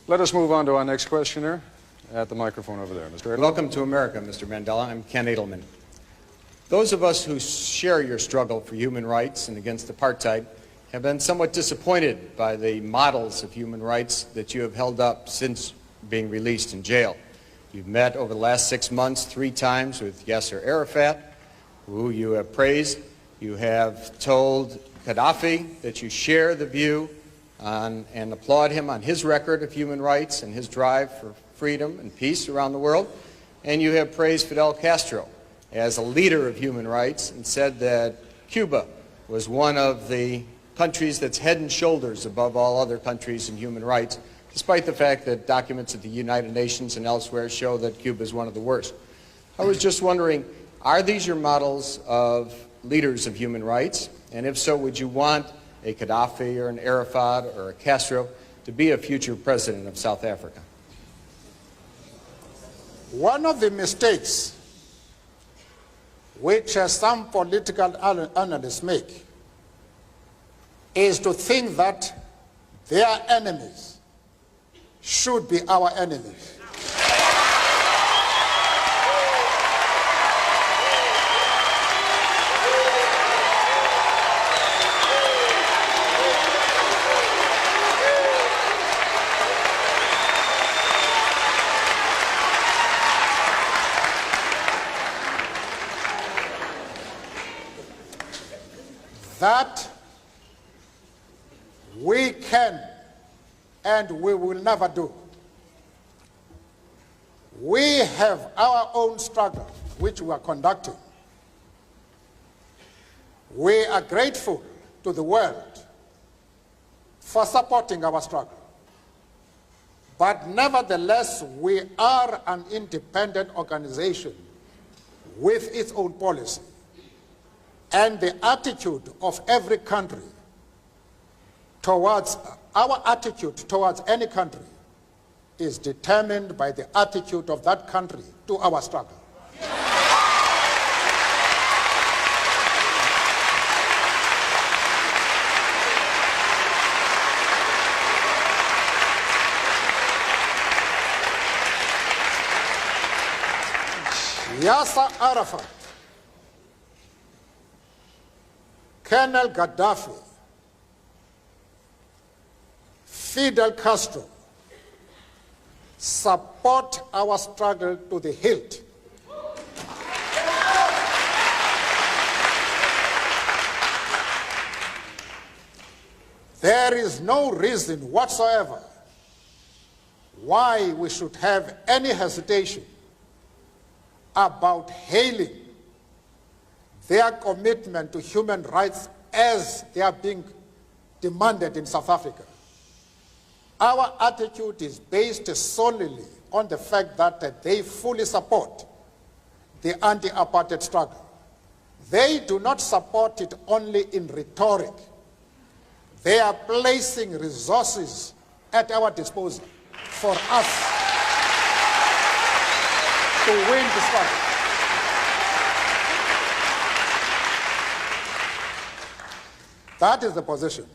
Let us move on to our next questioner at the microphone over there. Mr. Edelman. Welcome to America, Mr. Mandela. I'm Ken Edelman. Those of us who share your struggle for human rights and against apartheid have been somewhat disappointed by the models of human rights that you have held up since being released in jail. You've met over the last 6 months 3 times with Yasser Arafat, who you have praised. You have told Gaddafi that you share the view on, and applaud him on his record of human rights and his drive for freedom and peace around the world. And you have praised Fidel Castro as a leader of human rights and said that Cuba was one of the countries that's head and shoulders above all other countries in human rights, despite the fact that documents at the United Nations and elsewhere show that Cuba is one of the worst. I was just wondering, are these your models of leaders of human rights? And if so, would you want a Gaddafi or an Arafat or a Castro to be a future president of South Africa? One of the mistakes which some political analysts make is to think that their enemies should be our enemies. That we can and we will never do. We have our own struggle which we are conducting. We are grateful to the world for supporting our struggle. But nevertheless, we are an independent organization with its own policy. And the attitude of every country towards, our attitude towards any country is determined by the attitude of that country to our struggle. Yasser Arafat, Colonel Gaddafi, Fidel Castro support our struggle to the hilt. There is no reason whatsoever why we should have any hesitation about hailing their commitment to human rights as they are being demanded in South Africa. Our attitude is based solely on the fact that they fully support the anti-apartheid struggle. They do not support it only in rhetoric. They are placing resources at our disposal for us to win the struggle. That is the position.